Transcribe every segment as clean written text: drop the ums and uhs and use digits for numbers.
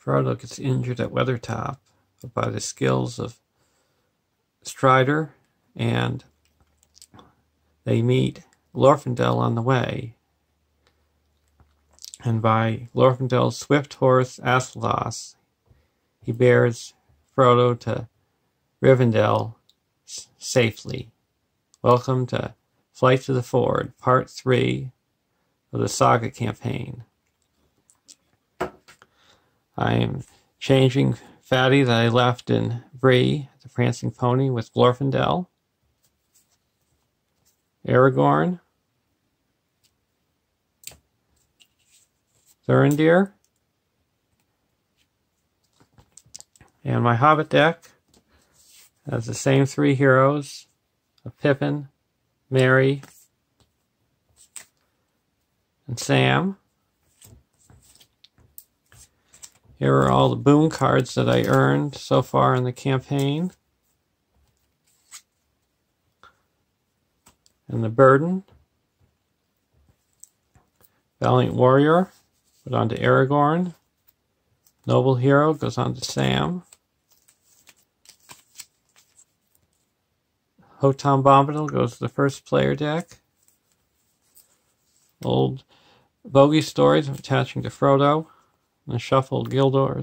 Frodo gets injured at Weathertop, but by the skills of Strider, and they meet Glorfindel on the way. And by Glorfindel's swift horse Astolos, he bears Frodo to Rivendell safely. Welcome to Flight to the Ford, Part 3 of the Saga campaign. I am changing Fatty that I left in Bree, the Prancing Pony, with Glorfindel, Aragorn, Thurindir, and my Hobbit deck has the same three heroes of Pippin, Merry, and Sam. Here are all the boon cards that I earned so far in the campaign. And the Burden. Valiant Warrior, put on to Aragorn. Noble Hero goes on to Sam. Hotom Bombadil goes to the first player deck. Old Bogey Stories I'm attaching to Frodo. And the shuffled Gildor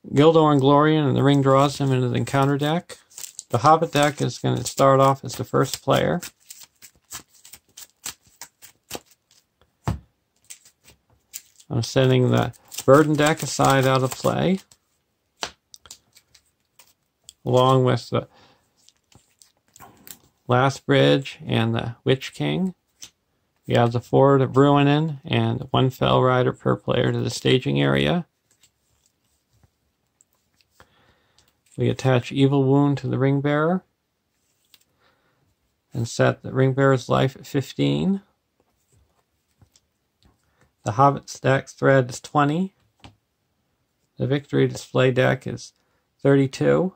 and Glorian, and the ring draws him into the encounter deck. The Hobbit deck is going to start off as the first player. I'm setting the Burden deck aside out of play, along with the Last Bridge and the Witch King. We have the Ford of Bruinen and one Fell Rider per player to the staging area. We attach Evil Wound to the Ring Bearer and set the Ring Bearer's life at 15. The Hobbit's deck thread is 20. The Victory Display deck is 32.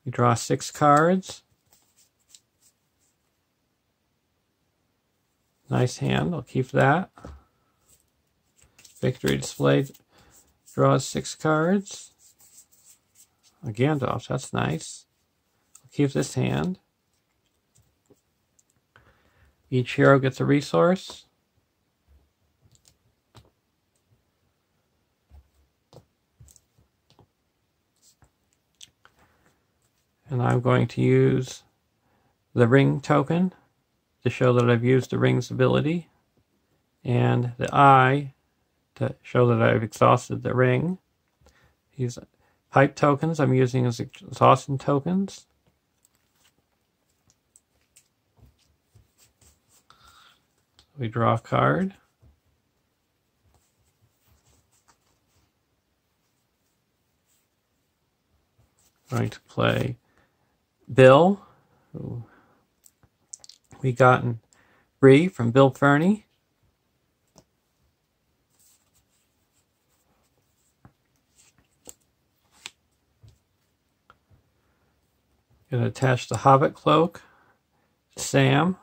We draw 6 cards. Nice hand, I'll keep that. Victory Display draws 6 cards. A Gandalf, that's nice. I'll keep this hand. Each hero gets a resource. And I'm going to use the ring token to show that I've used the ring's ability, and the eye to show that I've exhausted the ring. These pipe tokens I'm using as exhaustion tokens. We draw a card. I'm going to play Bill, who we got in Bree from Bill Fernie. Going to attach the Hobbit cloak to Sam.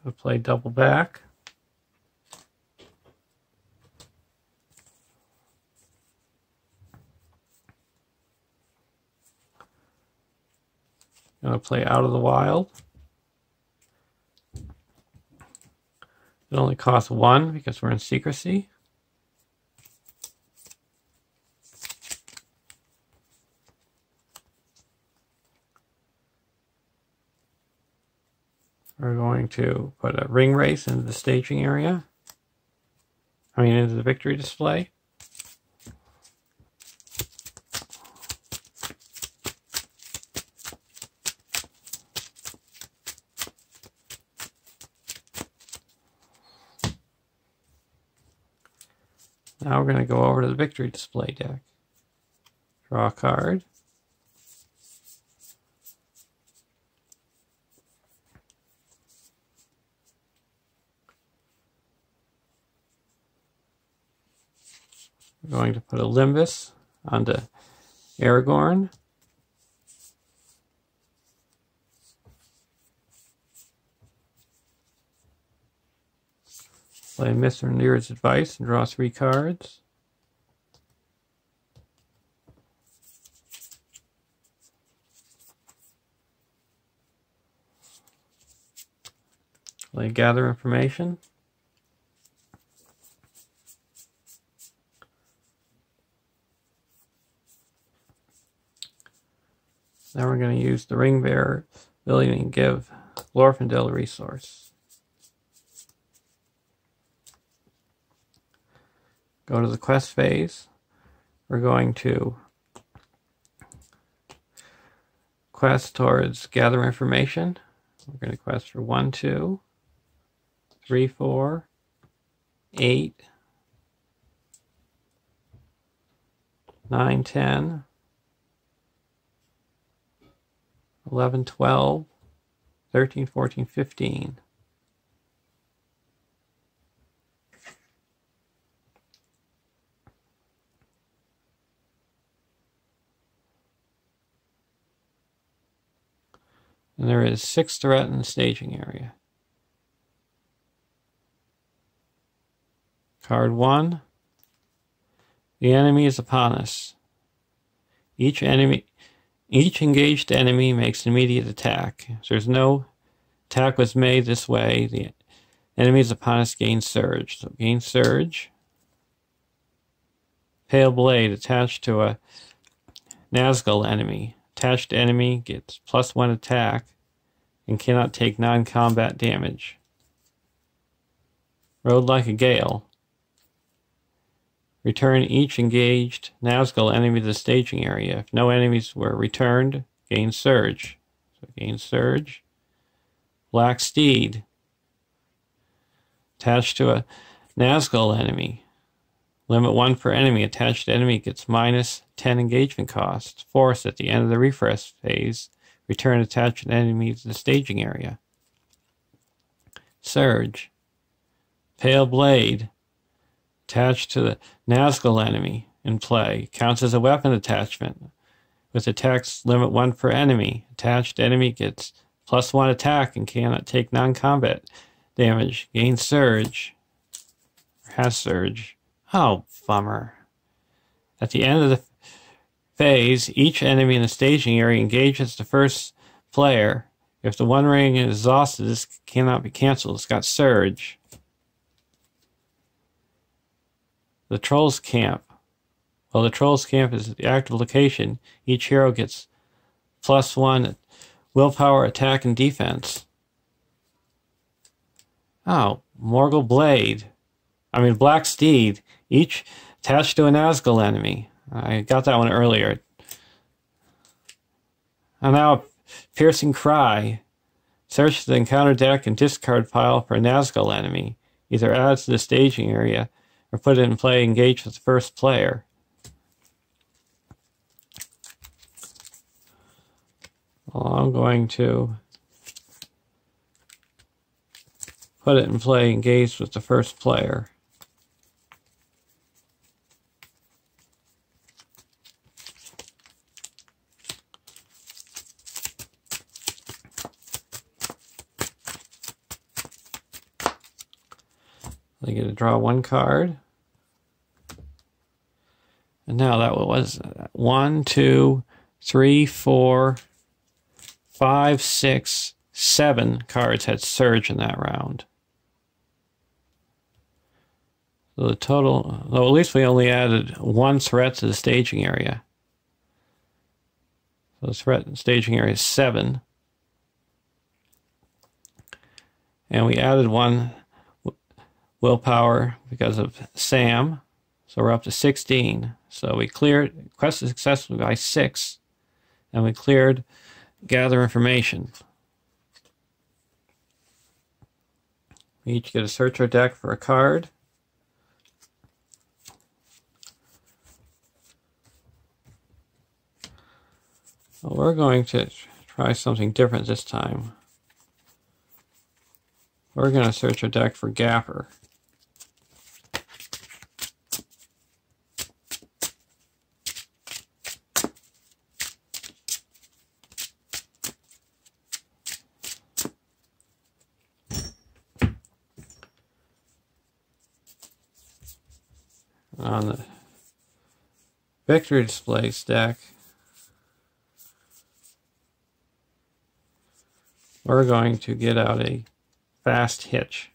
Going to play double back. Going to play Out of the Wild. It only costs 1 because we're in secrecy. We're going to put a ring race into the staging area. Into the Victory Display. Now we're going to go over to the Victory Display deck. Draw a card. We're going to put a Limbus onto Aragorn. Play Mr. Near's Advice and draw 3 cards. Play Gather Information. Now we're going to use the Ring Bearer ability and give Glorfindel a resource. Go to the quest phase. We're going to quest towards Gather Information. We're going to quest for 1, 2, 3, 4, 8, 9, 10, 11, 12, 13, 14, 15. And there is 6 threat in the staging area. Card 1. The enemy is upon us. Each engaged enemy makes an immediate attack. If there's no attack was made this way, the enemies upon us gain surge. So gain surge. Pale Blade attached to a Nazgul enemy. Attached enemy gets +1 attack and cannot take non-combat damage. Rode like a Gale. Return each engaged Nazgul enemy to the staging area. If no enemies were returned, gain surge. So gain surge. Black Steed. Attached to a Nazgul enemy. Limit 1 per enemy. Attached enemy gets -10 engagement cost. Force at the end of the refresh phase. Return attached enemy to the staging area. Surge. Pale Blade. Attached to the Nazgul enemy in play. Counts as a weapon attachment. With attacks limit 1 per enemy. Attached enemy gets +1 attack and cannot take non-combat damage. Gains surge. Has surge. Oh, bummer. At the end of the phase, each enemy in the staging area engages the first player. If the one ring is exhausted, this cannot be canceled. It's got surge. The Trolls Camp. While the Trolls Camp is the active location, each hero gets +1 willpower, attack, and defense. Oh, Morgul Blade. Black Steed. Each attached to a Nazgul enemy. I got that one earlier. And now, Piercing Cry. Search the encounter deck and discard pile for a Nazgul enemy. Either add to the staging area or put it in play, engage with the first player. Well, I'm going to put it in play, engage with the first player. I get to draw 1 card. And now that was 1, 2, 3, 4, 5, 6, 7 cards had surge in that round. So the total, though at least we only added 1 threat to the staging area. So the threat in the staging area is 7. And we added 1 willpower because of Sam. So we're up to 16. So we cleared, quested successfully by 6. And we cleared Gather Information. We each get to search our deck for a card. Well, we're going to try something different this time. We're going to search our deck for Gapper. On the victory display deck, we're going to get out a fast hitch.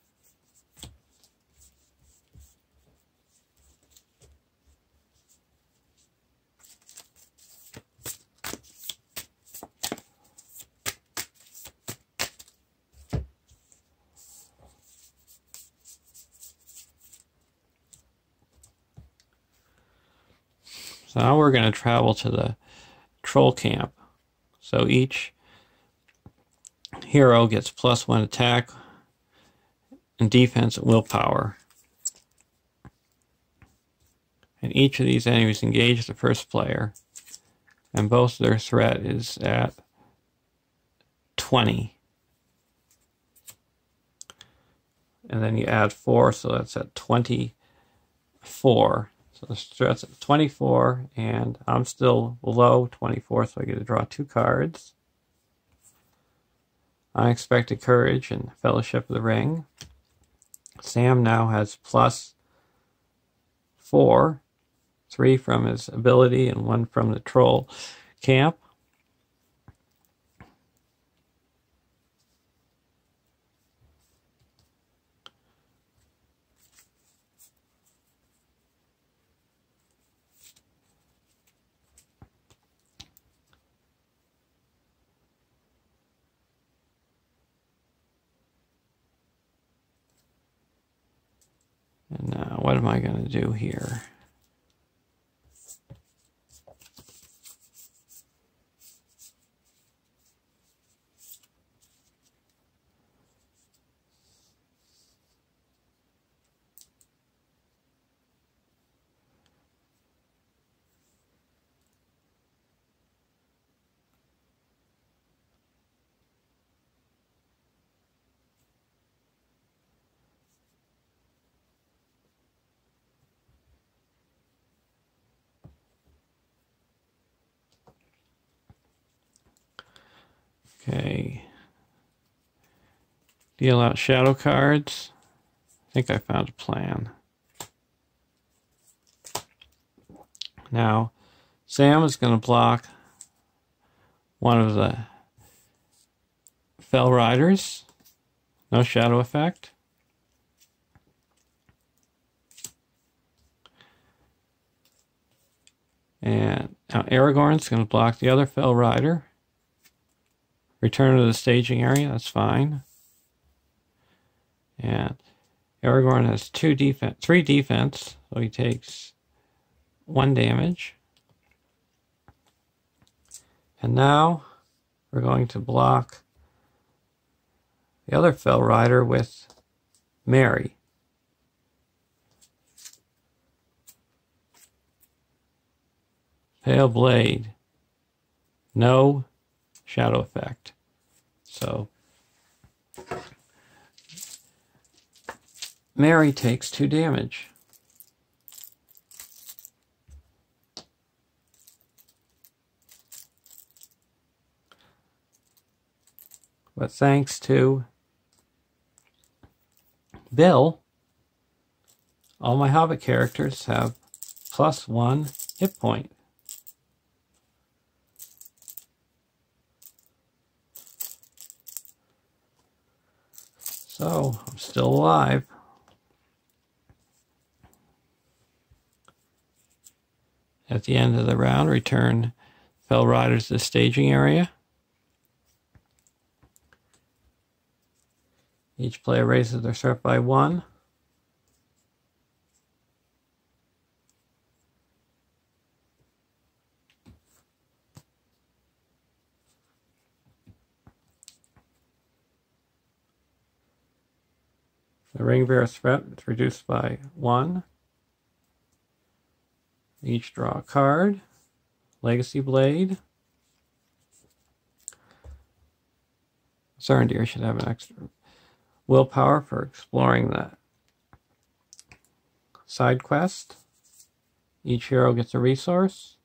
So now we're going to travel to the troll camp. So each hero gets +1 attack and defense and willpower. And each of these enemies engage the first player, and both their threat is at 20. And then you add 4, so that's at 24. So the threat's at 24, and I'm still below 24, so I get to draw 2 cards. Unexpected Courage and Fellowship of the Ring. Sam now has +4, 3 from his ability and 1 from the troll camp. And now, what am I going to do here? Okay. Deal out shadow cards. I think I found a plan. Now, Sam is going to block one of the Fell Riders. No shadow effect. And now Aragorn's going to block the other Fell Rider. Return to the staging area, that's fine. And Aragorn has 3 defense, so he takes 1 damage. And now we're going to block the other Fell Rider with Merry. Pale Blade. No shadow effect. So Merry takes 2 damage. But thanks to Bill, all my Hobbit characters have +1 hit point. So, I'm still alive. At the end of the round, return Fell Riders to the staging area. Each player raises their threat by 1. The Ring Bearer's threat is reduced by 1. Each draw a card. Legacy Blade. Sarendir should have an extra willpower for exploring the side quest. Each hero gets a resource.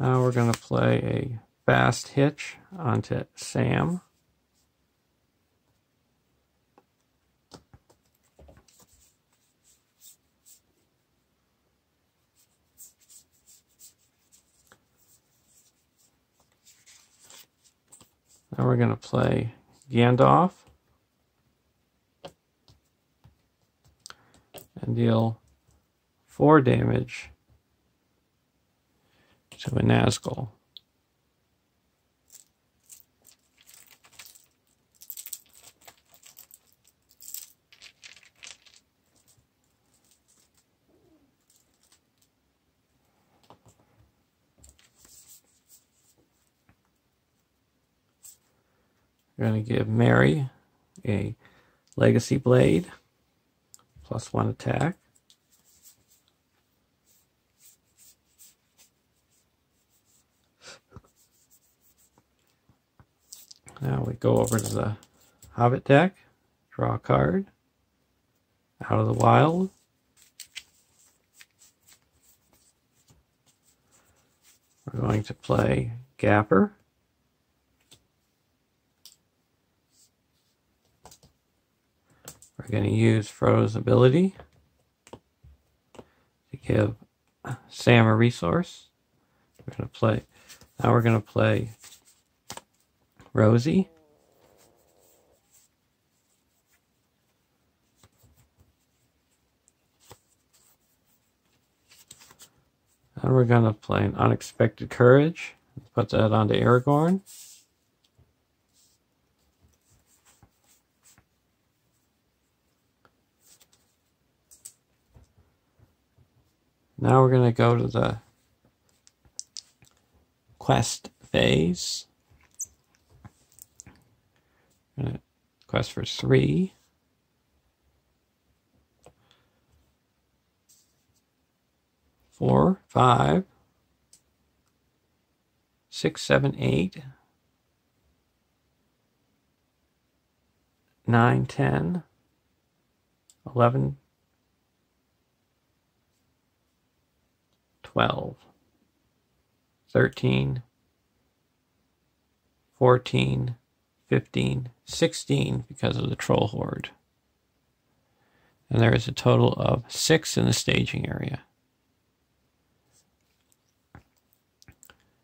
Now we're going to play a fast hitch onto Sam. Now we're going to play Gandalf and deal 4 damage to a Nazgul. We're going to give Mary a Legacy Blade, +1 attack. Now we go over to the Hobbit deck, draw a card, Out of the Wild. We're going to play Gapper. We're going to use Frodo's ability to give Sam a resource. Now we're going to play Rosie. And we're going to play an Unexpected Courage. Put that onto Aragorn. Now we're going to go to the quest phase. Quest for 3. 4, 5, 6, 7, 8, 9, 10, 11, 12, 13, 14, 15, 16 because of the troll horde. And there is a total of 6 in the staging area.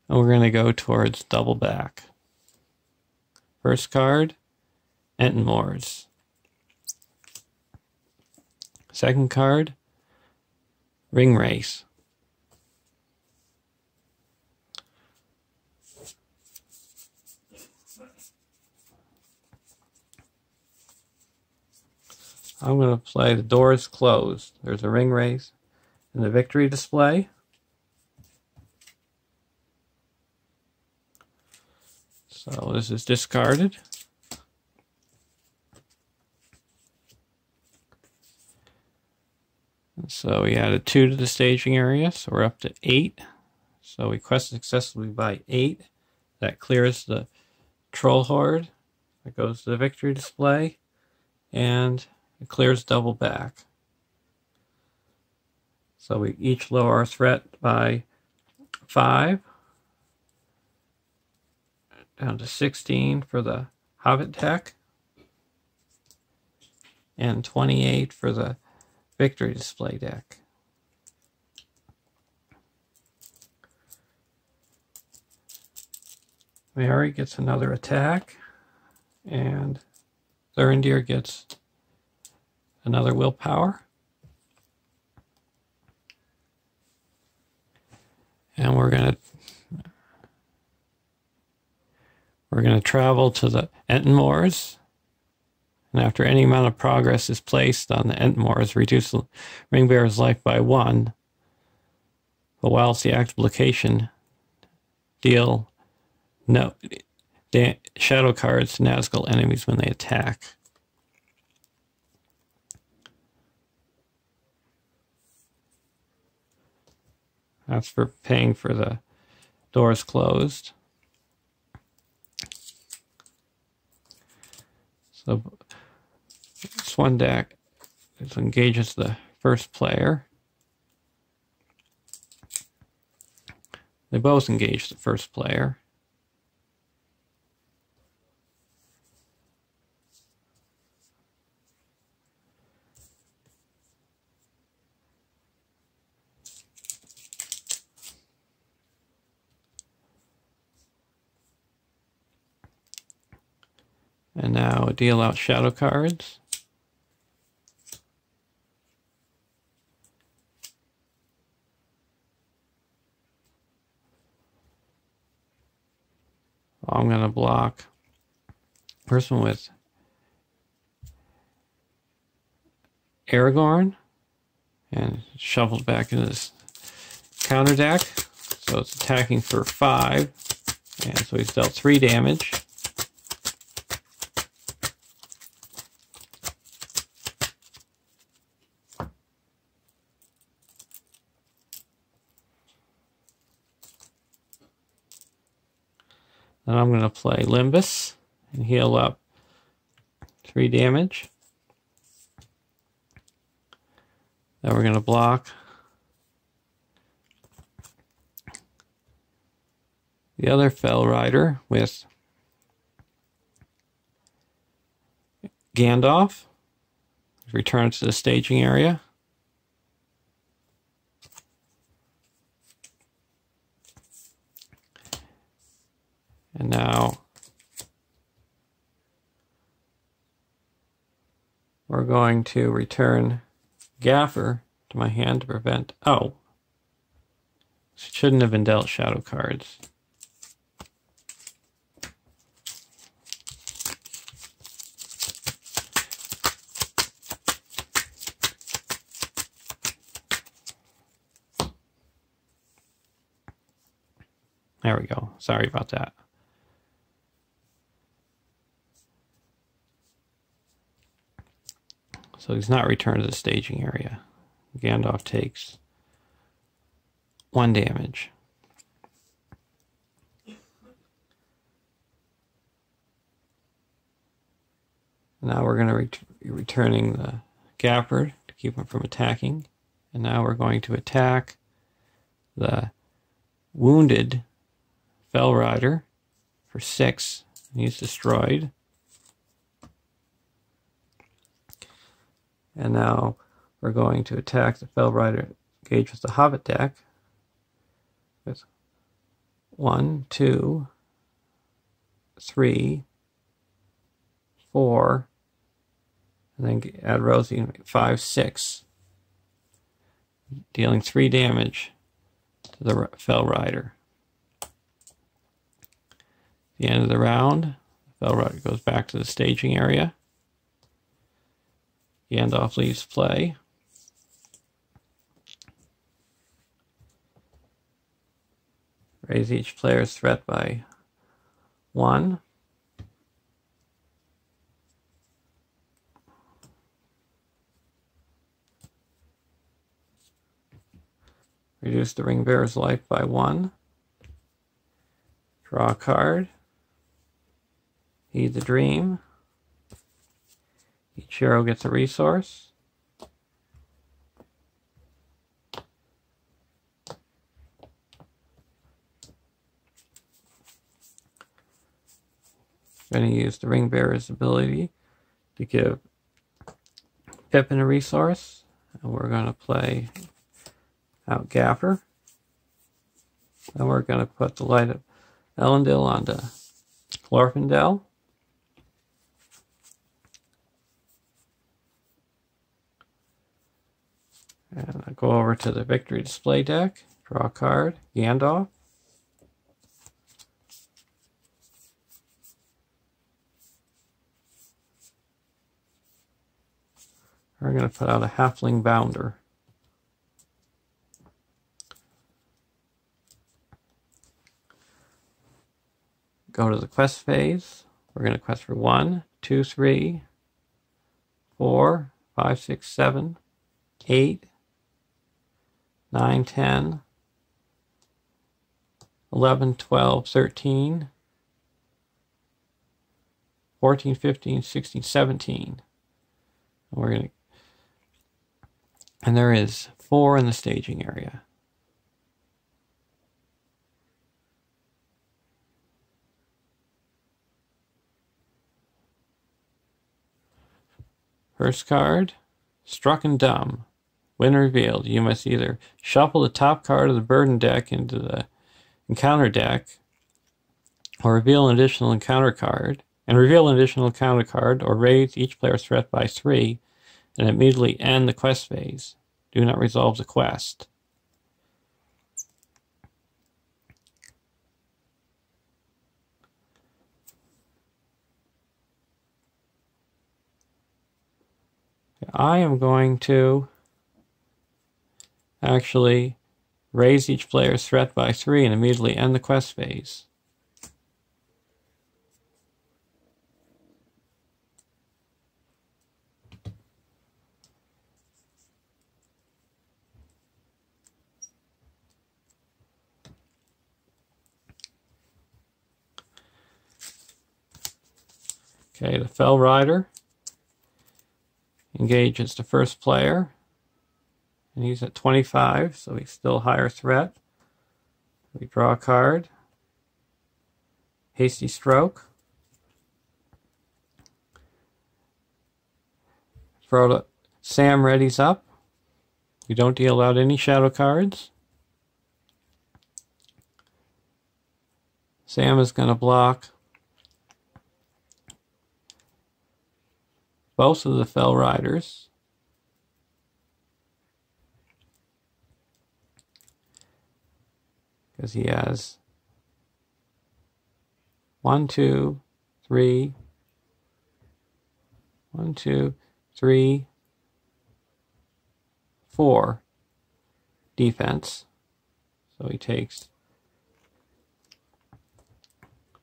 And we're going to go towards double back. First card, Enten Moors. Second card, Ring Race. I'm going to play The Doors Closed. There's a ring race in the victory display. So this is discarded. And so we added 2 to the staging area, so we're up to 8. So we quest successfully by 8. That clears the troll horde. That goes to the victory display. And it clears double back. So we each lower our threat by 5. Down to 16 for the Hobbit deck. And 28 for the victory display deck. Mary gets another attack. And Thurindir gets another willpower. And we're going to travel to the Enten Moors. And after any amount of progress is placed on the Enten Moors, reduce the Ringbearer's life by 1. But whilst the active location, deal no shadow cards to Nazgul enemies when they attack. That's for paying for the Doors Closed. So this one deck engages the first player. They both engage the first player. And now deal out shadow cards. I'm going to block person with Aragorn and shuffled back into this counter deck. So it's attacking for 5. And so he's dealt 3 damage. Then I'm going to play Limbus and heal up 3 damage. Then we're going to block the other Fell Rider with Gandalf. Return to the staging area. And now we're going to return Gaffer to my hand to prevent... Oh! Shouldn't have been dealt shadow cards. There we go. Sorry about that. So he's not returned to the staging area. Gandalf takes 1 damage. Now we're going to be returning the Gapper to keep him from attacking. And now we're going to attack the wounded Fell Rider for 6. He's destroyed. And now we're going to attack the Fell Rider engaged with the Hobbit deck with 1, 2, 3, 4, and then add Rosie 5, 6, dealing 3 damage to the Fell Rider. At the end of the round, the Fell Rider goes back to the staging area. Gandalf leaves play. Raise each player's threat by 1. Reduce the ring bearer's life by 1. Draw a card. Heed the Dream. Each hero gets a resource. I'm going to use the ring bearer's ability to give Pippin a resource. And we're going to play out Gaffer. And we're going to put the Light of Elendil onto Glorfindel. And I go over to the Victory Display deck, draw a card, Gandalf. We're going to put out a Halfling Bounder. Go to the quest phase. We're going to quest for 1, 2, 3, 4, 5, 6, 7, 8, 9, 10, 11, 12, 13, 14, 15, 16, 17. And we're going to, and there is 4 in the staging area. First card, Struck and Dumb. When revealed, you must either shuffle the top card of the burden deck into the encounter deck, or reveal an additional encounter card, or raise each player's threat by 3, and immediately end the quest phase. Do not resolve the quest. I am going to actually raise each player's threat by 3 and immediately end the quest phase. Okay, the Fell Rider engages the first player, and he's at 25, so he's still higher threat. We draw a card. Hasty Stroke. Sam readies up. We don't deal out any shadow cards. Sam is going to block both of the Fell Riders. Because he has 1, 2, 3, 1, 2, 3, 4 defense. So he takes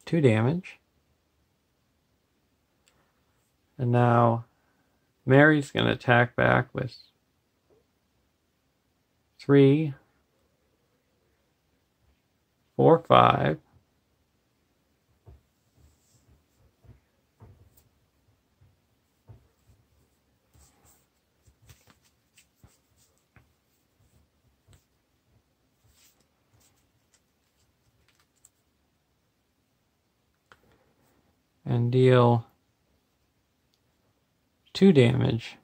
2 damage. And now Mary's going to attack back with 3, 4, 5. And deal 2 damage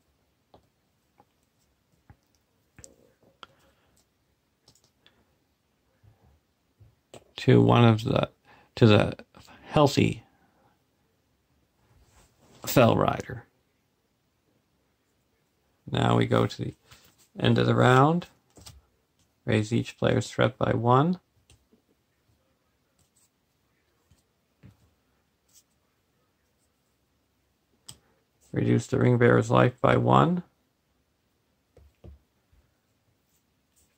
to the healthy Fell Rider. Now we go to the end of the round. Raise each player's threat by 1. Reduce the ring bearer's life by 1.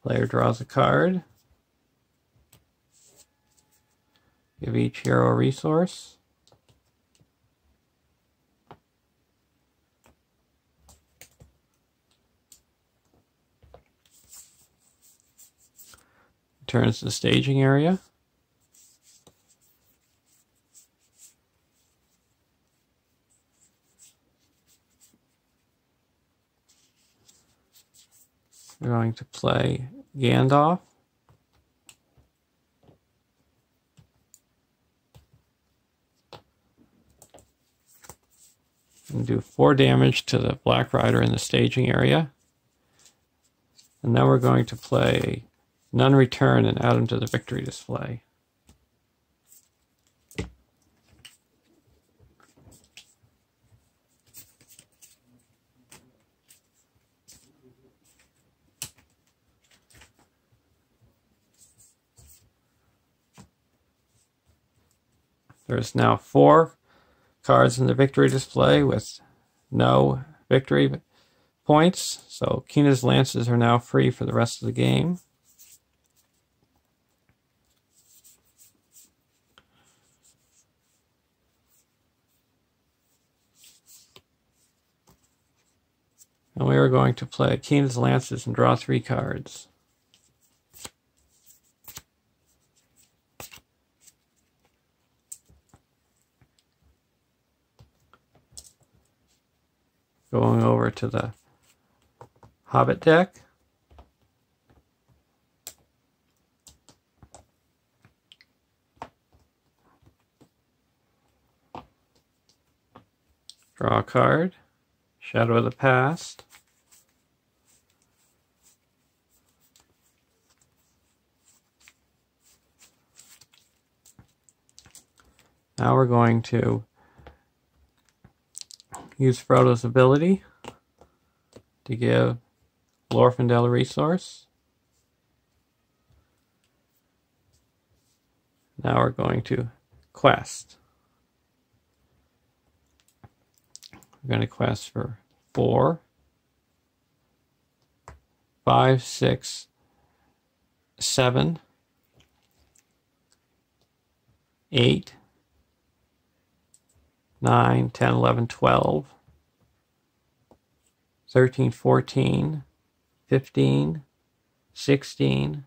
Player draws a card. Give each hero a resource. Returns to the staging area. We're going to play Gandalf. And do 4 damage to the Black Rider in the staging area. And then we're going to play None Return and add him to the victory display. There's now 4 cards in the victory display with no victory points, so Kina's lances are now free for the rest of the game. And we are going to play Kina's lances and draw 3 cards. Going over to the Hobbit deck. Draw a card. Shadow of the Past. Now we're going to use Frodo's ability to give Glorfindel a resource. Now we're going to quest. We're going to quest for 4, 5, 6, 7, 8, 9, 10, 11, 12, 13, 14, 15, 16,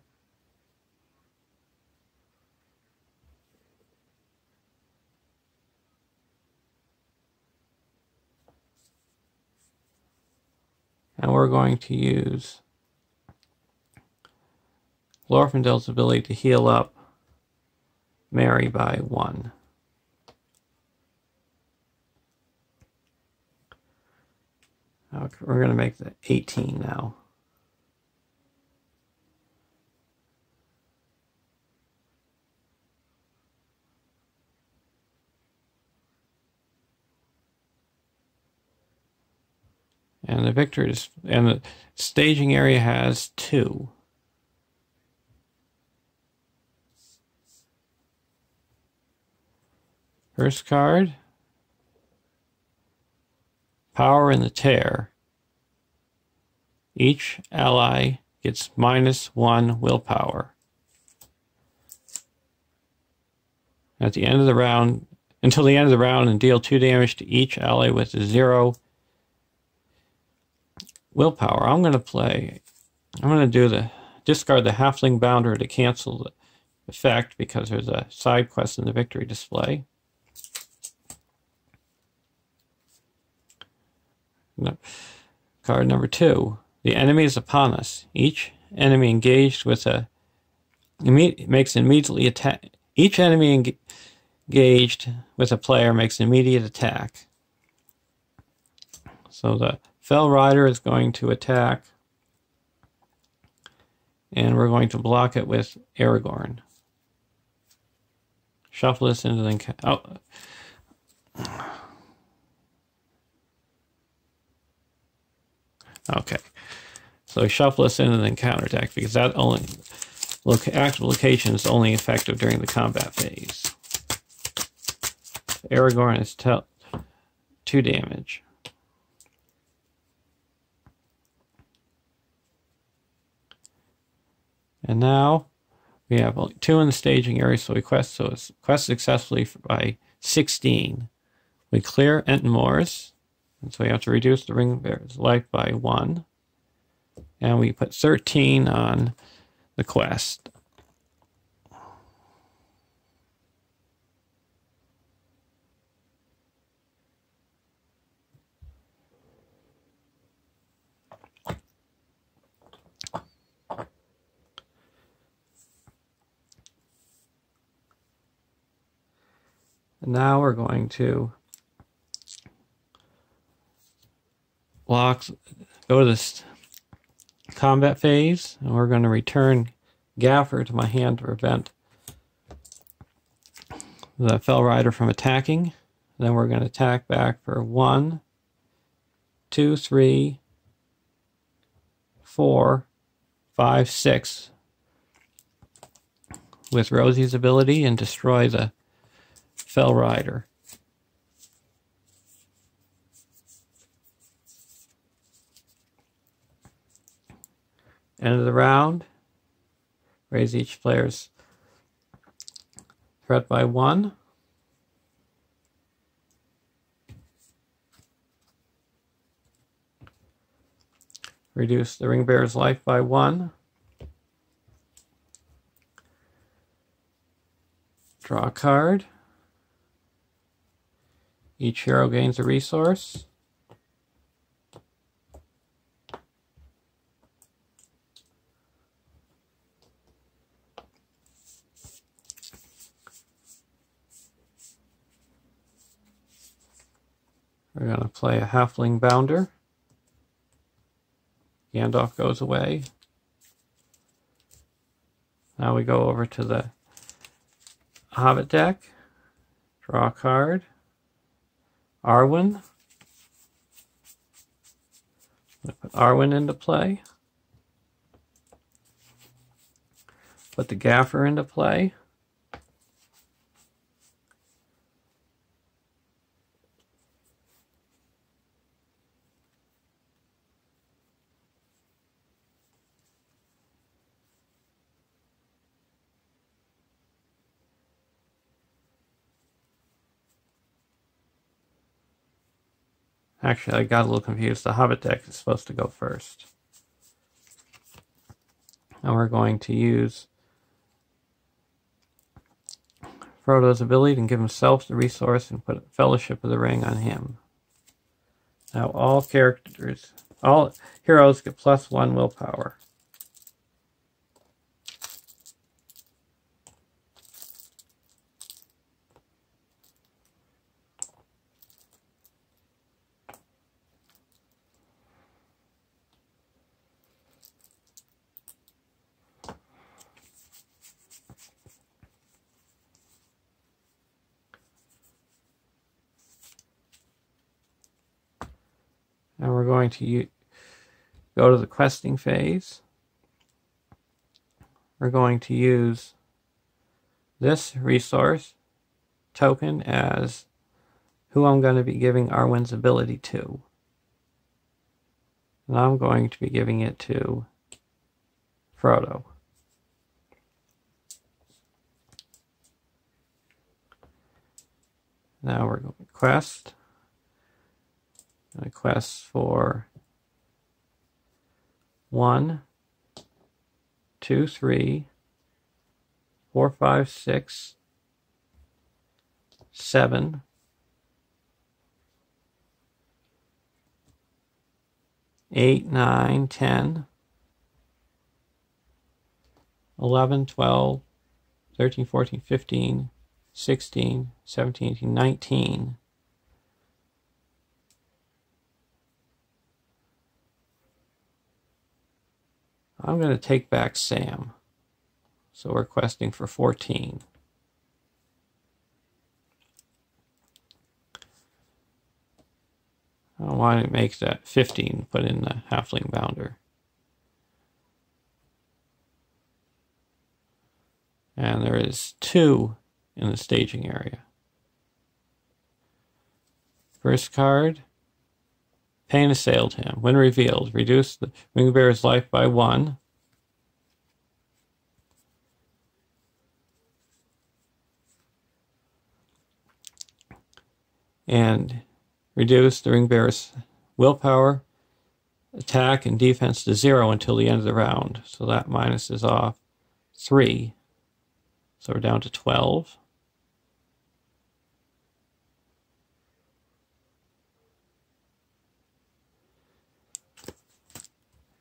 'and we're going to use Glorfindel's ability to heal up Mary by 1. Okay, we're going to make that 18 now. And the victory is, and the staging area has 2. First card, Power in the Tear. Each ally gets -1 willpower. At the end of the round, until the end of the round, and deal 2 damage to each ally with 0 willpower. I'm going to do the discard the Halfling Bounder to cancel the effect because there's a side quest in the victory display. No. Card number 2. The enemy is upon us. Each enemy engaged with a makes an immediately attack. Each enemy engaged with a player makes an immediate attack. So the Fell Rider is going to attack, and we're going to block it with Aragorn. Shuffle this into the... Okay. So we shuffle this into the counterattack because that only active location is only effective during the combat phase. Aragorn is 2 damage. And now we have only 2 in the staging area, so we quest successfully by 16. We clear Entenmoors, and so we have to reduce the ring bearer's life by 1. And we put 13 on the quest. And now we're going to go to this combat phase, and we're going to return Gaffer to my hand to prevent the Fell Rider from attacking. Then we're going to attack back for 1, 2, 3, 4, 5, 6 with Rosie's ability and destroy the Fell Rider. End of the round. Raise each player's threat by 1. Reduce the ring bearer's life by 1. Draw a card. Each hero gains a resource. We're going to play a Halfling Bounder. Gandalf goes away. Now we go over to the Hobbit deck. Draw a card. Arwen. Put Arwen into play. Put the Gaffer into play. Actually, I got a little confused. The Hobbit deck is supposed to go first. And we're going to use Frodo's ability to give himself the resource and put Fellowship of the Ring on him. Now all heroes get +1 willpower. And we're going to go to the questing phase. We're going to use this resource token as who I'm going to be giving Arwen's ability to. And I'm going to be giving it to Frodo. Now we're going to quest. A quest for 1, 2, 3, 4, 5, 6, 7, 8, 9, 10, 11, 12, 13, 14, 15, 16, 17, 18, 19. I'm going to take back Sam. So we're questing for 14. I want to make that 15, put in the Halfling Bounder. And there is 2 in the staging area. First card. Pain assailed him. When revealed, reduce the Ringbearer's life by 1. And reduce the Ringbearer's willpower, attack, and defense to 0 until the end of the round. So that minuses off 3. So we're down to 12.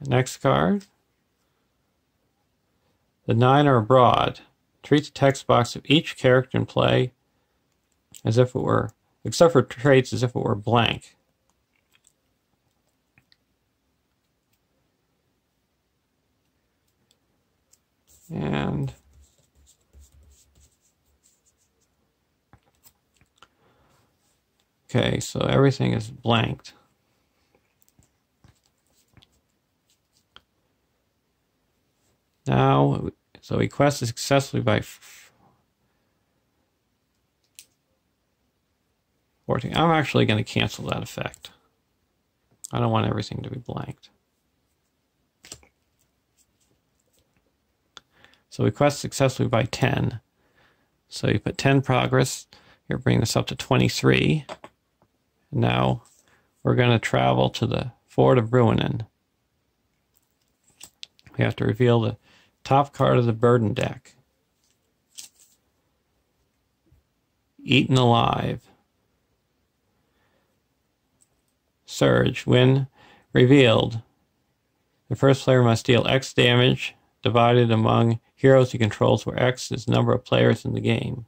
Next card. The 9 are abroad. Treat the text box of each character in play as if it were, except for traits, as if it were blank. And okay, so everything is blanked. Now, so he quested successfully by 14. I'm actually going to cancel that effect. I don't want everything to be blanked. So we quest successfully by 10. So you put 10 progress. You're bringing this up to 23. Now we're going to travel to the Ford of Bruinen. We have to reveal the top card of the burden deck. Eaten alive. Surge. When revealed, the first player must deal X damage divided among heroes he controls, where X is the number of players in the game.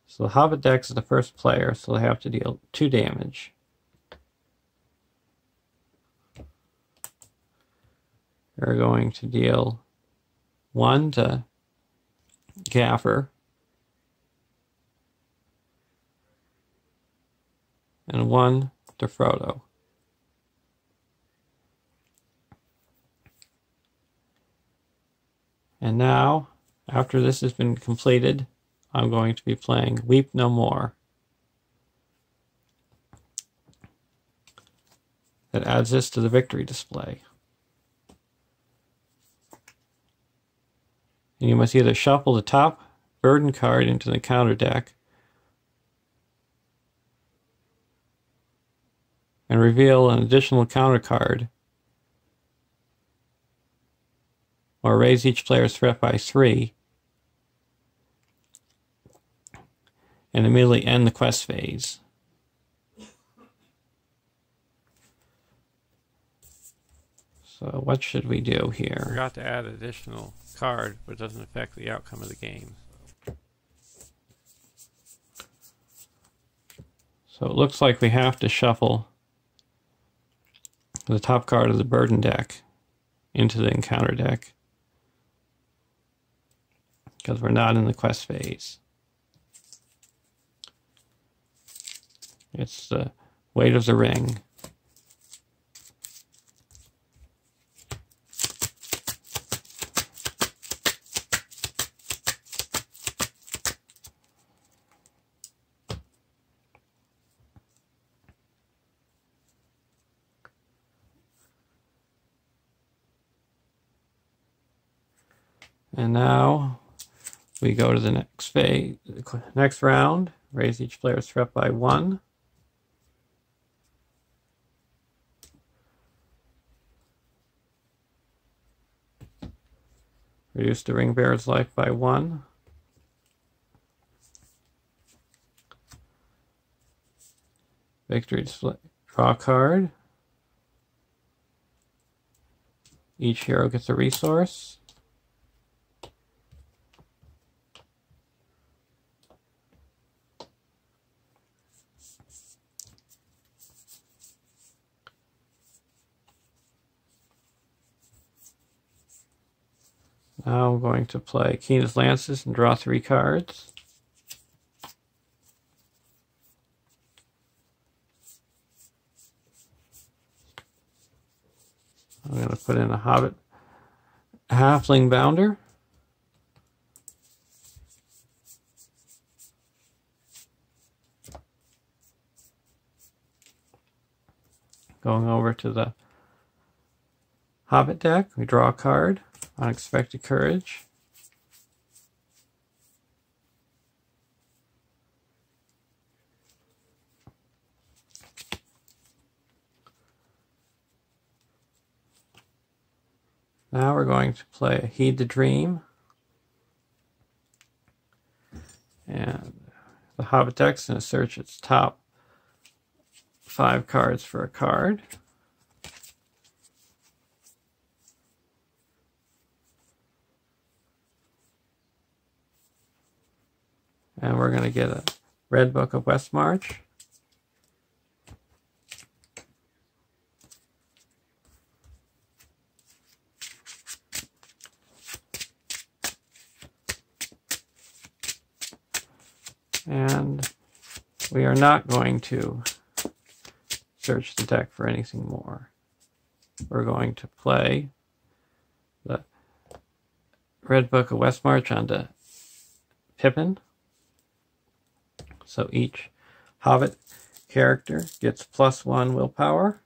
So the Hobbit deck is the first player, so they have to deal 2 damage. We're going to deal 1 to Gaffer and 1 to Frodo. And now, after this has been completed, I'm going to be playing Weep No More. That adds this to the victory display. And you must either shuffle the top burden card into the counter deck and reveal an additional counter card, or raise each player's threat by 3, and immediately end the quest phase. So what should we do here? I forgot to add an additional card, but it doesn't affect the outcome of the game. So it looks like we have to shuffle the top card of the burden deck into the encounter deck, because we're not in the quest phase. It's the weight of the ring. And now we go to the next phase, next round. Raise each player's threat by 1. Reduce the ring bearer's life by 1. Victory display. Draw a card. Each hero gets a resource. Now I'm going to play Keena's Lances and draw 3 cards. I'm going to put in a Hobbit Halfling Bounder. Going over to the Hobbit deck, we draw a card. Unexpected Courage. Now we're going to play Heed the Dream. And the Hobbit deck's going to search its top 5 cards for a card. And we're going to get a Red Book of Westmarch. And we are not going to search the deck for anything more. We're going to play the Red Book of Westmarch onto Pippin. So each Hobbit character gets +1 willpower.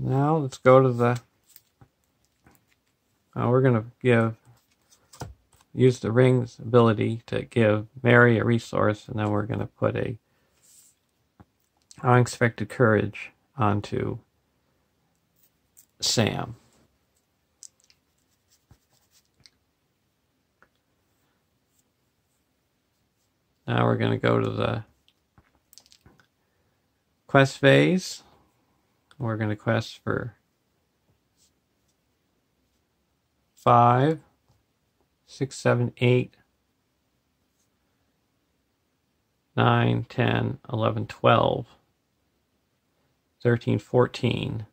Now let's go to the We're going to use the ring's ability to give Mary a resource, and then we're going to put a unexpected courage onto Sam. Now we're going to go to the quest phase. We're going to quest for 5, 6, 7, 8, 9, 10, 11, 12, 13, 14.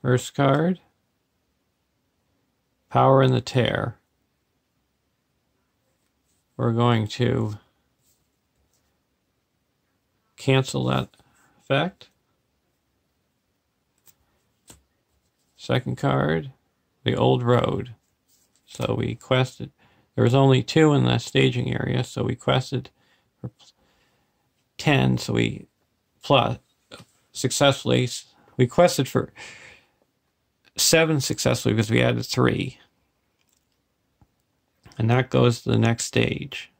First card, Power in the Tear. We're going to cancel that effect. Second card, The Old Road. So we quested, there was only 2 in the staging area, so we quested for 10, so we successfully, we quested for 7 successfully because we added 3. And that goes to the next stage.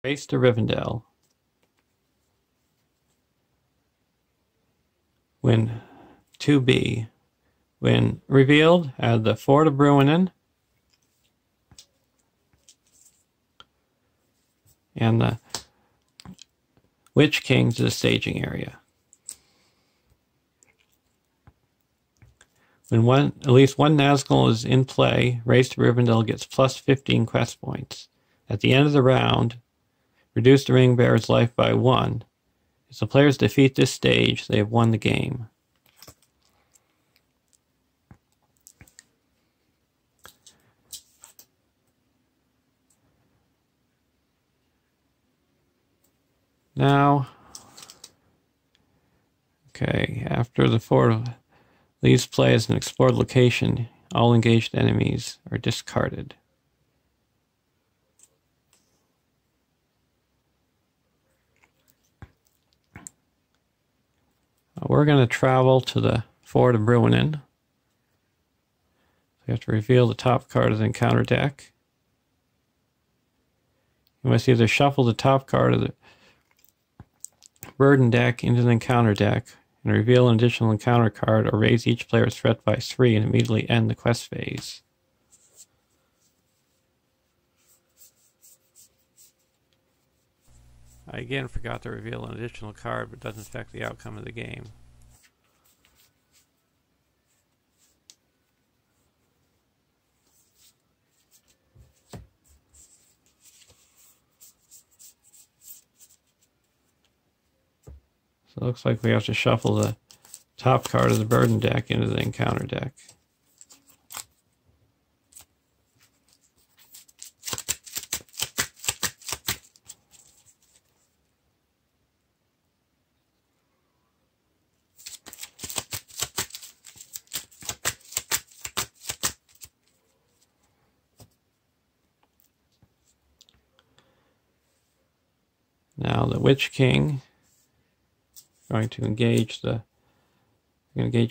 Race to Rivendell. When 2B. When revealed, add the Fort of Bruinen and the Witch King to the staging area. When at least one Nazgul is in play, Race to Rivendell gets plus 15 quest points. At the end of the round, reduce the ring bearer's life by 1. If the players defeat this stage, they have won the game. Now, okay, after the Fort leaves play as an explored location, all engaged enemies are discarded. We're going to travel to the Fort of Bruinen. We have to reveal the top card of the encounter deck. You must either shuffle the top card of the burden deck into the encounter deck and reveal an additional encounter card, or raise each player's threat by 3 and immediately end the quest phase. I again forgot to reveal an additional card, but it doesn't affect the outcome of the game. So it looks like we have to shuffle the top card of the burden deck into the encounter deck. Now the Witch King going to engage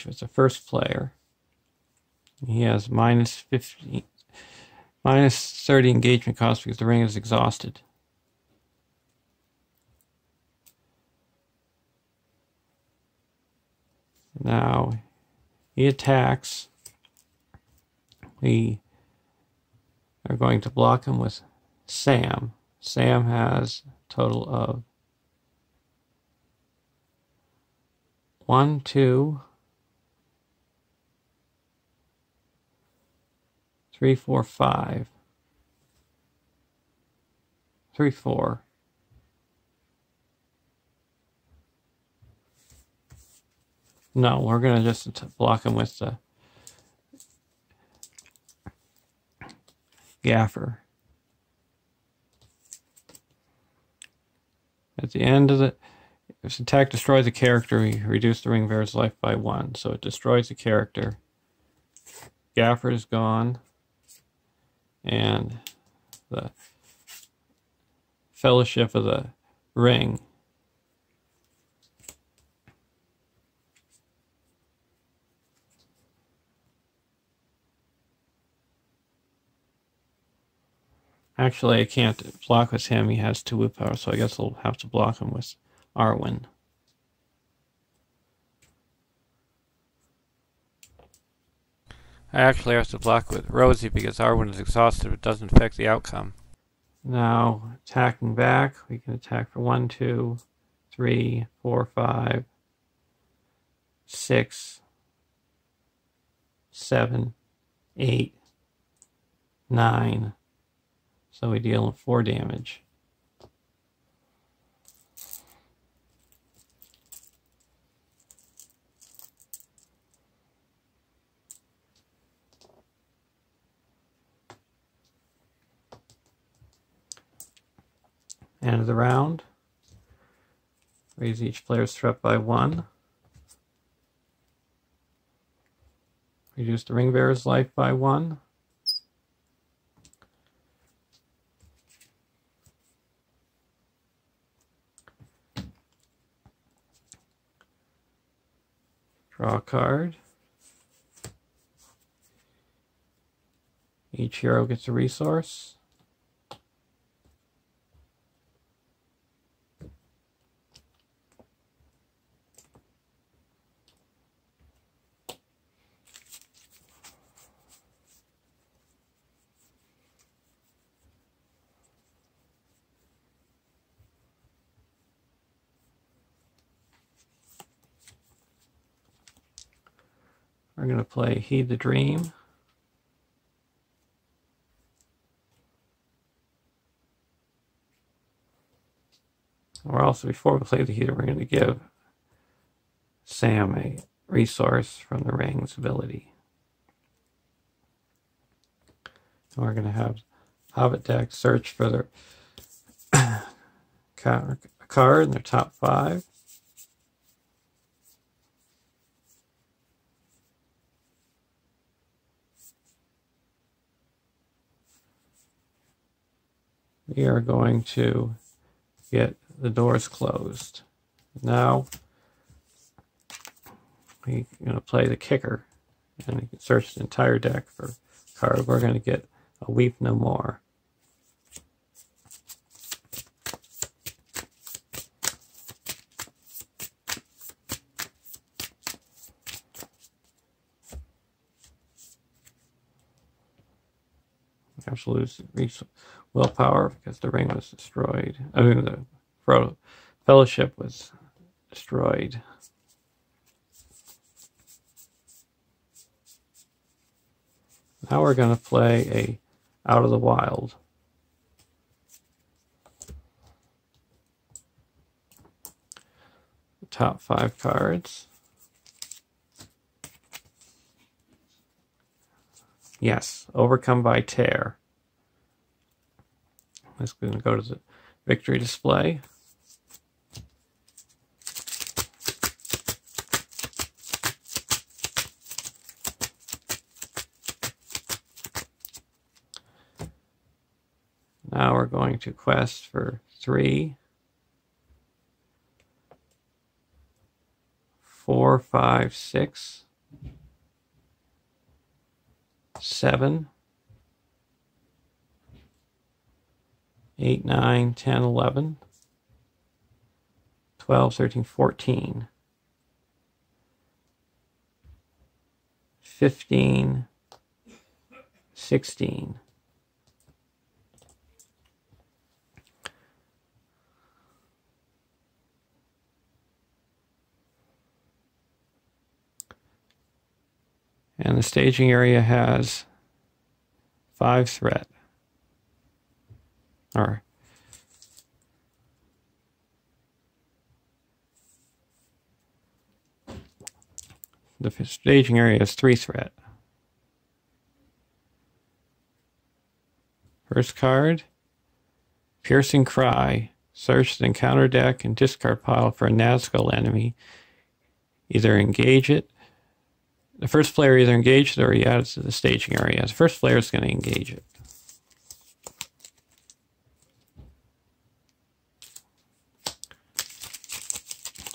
with the first player. He has minus 30 engagement cost because the ring is exhausted. Now he attacks. We are going to block him with Sam. Sam has a total of 1, 2, 3, 4, 5. 3, 4. No, we're going to just block him with the Gaffer. At the end of If attack destroys a character, we reduce the ring bearer's life by 1. So it destroys the character. Gaffer is gone. And the Fellowship of the Ring. Actually, I can't block with him. He has 2 willpower, so I guess I'll have to block him with Arwen. I actually have to block with Rosie because Arwen is exhausted, but doesn't affect the outcome. Now, attacking back, we can attack for 1, 2, 3, 4, 5, 6, 7, 8, 9. So we deal 4 damage. End of the round. Raise each player's threat by 1. Reduce the ring bearer's life by 1. Draw a card. Each hero gets a resource. We're going to play Heed the Dream. Or also, before we play the Heater, we're going to give Sam a resource from the Ring's ability. And we're going to have Hobbit deck search for their card in their top 5. We are going to get the doors closed. Now, we're going to play the kicker, and we can search the entire deck for a card. We're going to get a Weep No More. We have to lose willpower because the ring was destroyed. I mean, the Fellowship was destroyed. Now we're going to play a Out of the Wild. The top 5 cards. Yes, Overcome by Tear. Let's going to go to the victory display. Now we're going to quest for 3, 4, 5, 6, 7, 8, 9, 10, 11, 12, 13, 14, 15, 16. And the staging area has 5 threat. Or the staging area has 3 threat. First card, Piercing Cry, Search the encounter deck and discard pile for a Nazgul enemy. Either engage it. The first player either engaged it or he adds it to the staging area. The first player is going to engage it.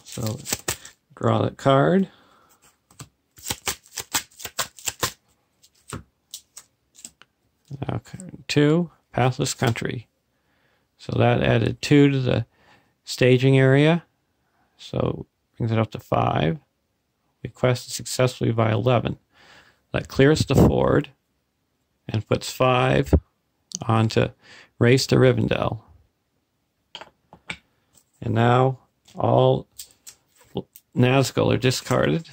So draw that card. Now, 2, Pathless Country. So that added 2 to the staging area. So brings it up to 5. We quested successfully by 11. That clears the ford and puts 5 onto Race to Rivendell. And now all Nazgul are discarded.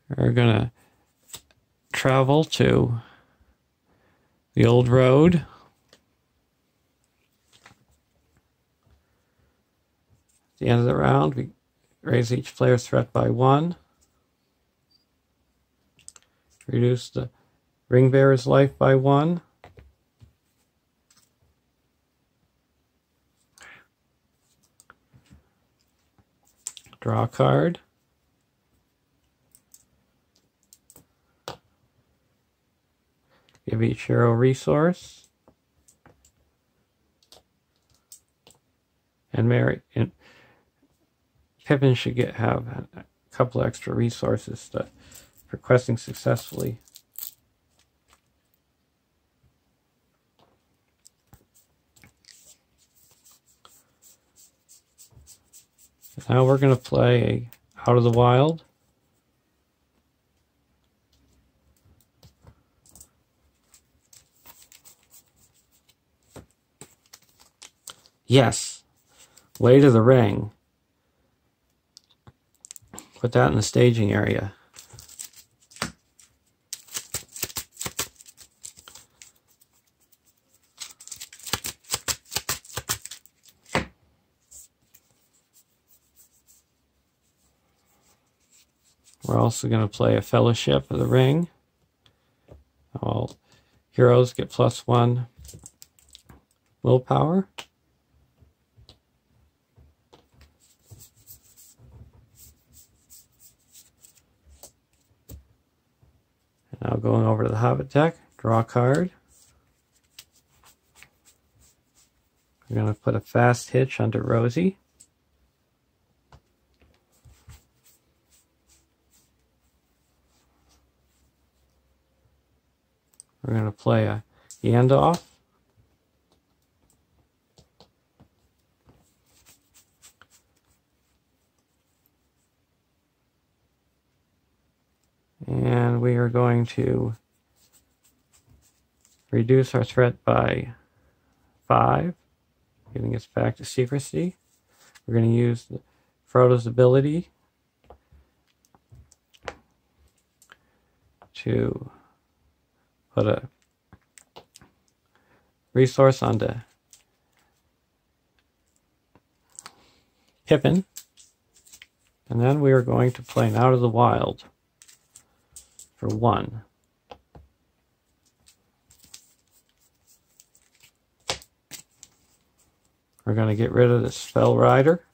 We're going to travel to the old road. At the end of the round, we raise each player's threat by 1. Reduce the ring bearer's life by 1. Draw a card. Give each hero a resource. And Pippin should have a couple extra resources for questing successfully. Now we're going to play Out of the Wild. Yes, Way to the Ring. Put that in the staging area. We're also going to play a Fellowship of the Ring. All heroes get +1 willpower. Now going over to the Hobbit deck, draw a card. We're going to put a Fast Hitch under Rosie. We're going to play a Gandalf. And we are going to reduce our threat by 5, giving us back to secrecy. We're going to use Frodo's ability to put a resource onto Pippin. And then we are going to play an Out of the Wild for 1. We're going to get rid of this Fell Rider.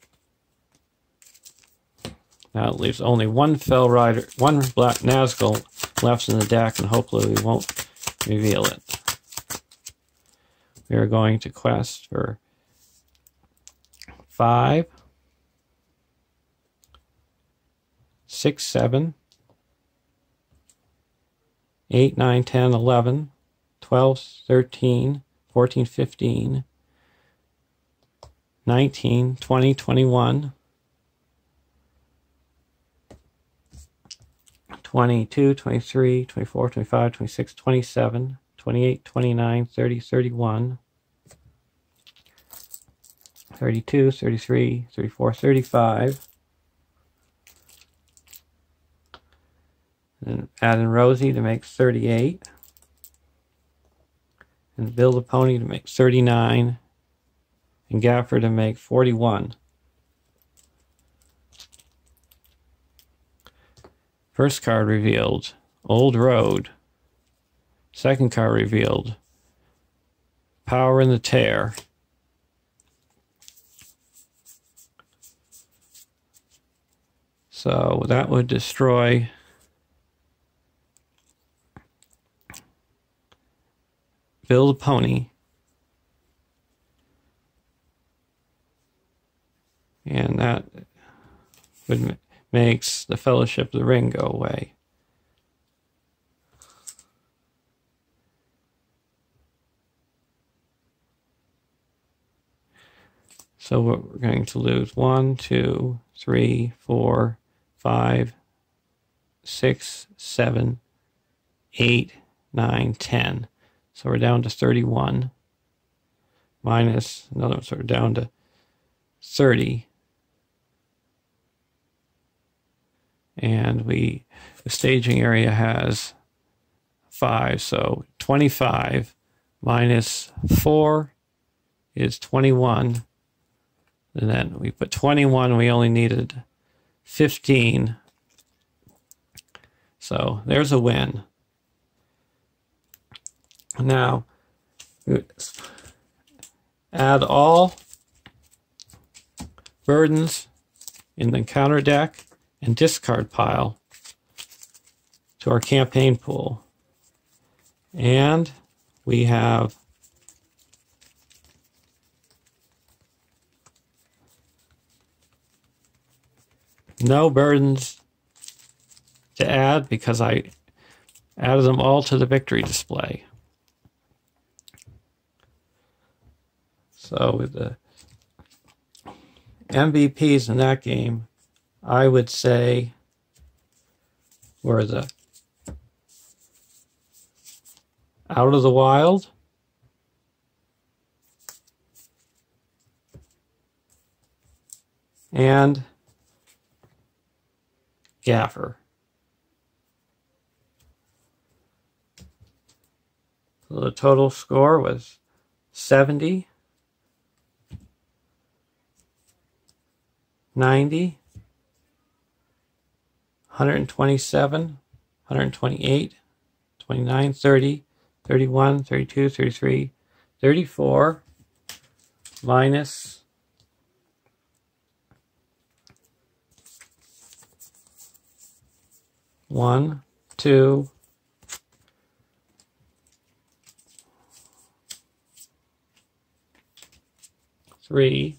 Now it leaves only one Fell Rider, one Black Nazgul left in the deck, and hopefully we won't reveal it. We are going to quest for 5, 6, 7, 8, 9, 10, 11, 12, 13, 14, 15, 19, 20, 21, 22, 23, 24, 25, 26, 27, 28, 29, 30, 31, 32, 33, 34, 35. And add in Rosie to make 38. And Bill the Pony to make 39. And Gaffer to make 41. First card revealed, Old Road. Second card revealed, power in the tear. So that would destroy Build a Pony. And that would makes the Fellowship of the Ring go away. So we're going to lose 1, 2, 3, 4, 5, 6, 7, 8, 9, 10. So we're down to 31. Minus another one, so we're down to 30. And the staging area has 5. So 25 minus 4 is 21. And then we put 21, we only needed 15. So there's a win. Now, add all burdens in the counter deck and discard pile to our campaign pool. And we have no burdens to add because I added them all to the victory display. So with the MVPs in that game, I would say were the Out of the Wild, and Gaffer. So the total score was 70, 90, 127, 128, 29, 30, 31, 32, 33, 34, minus 1, 2, 3,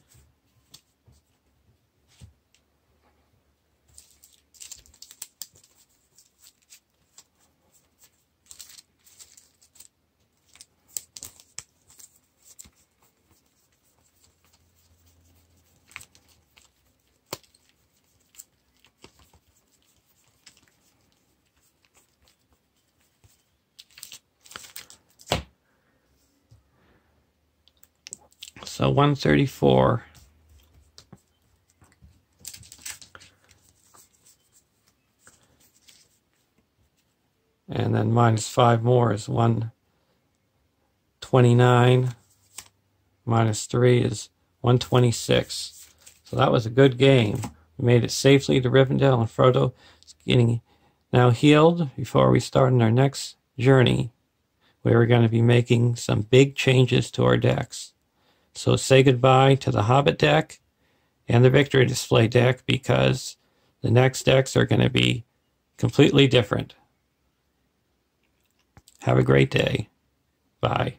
134. And then minus 5 more is 129. Minus 3 is 126. So that was a good game. We made it safely to Rivendell, and Frodo is getting now healed before we start on our next journey, where we're going to be making some big changes to our decks. So say goodbye to the Hobbit deck and the Victory Display deck, because the next decks are going to be completely different. Have a great day. Bye.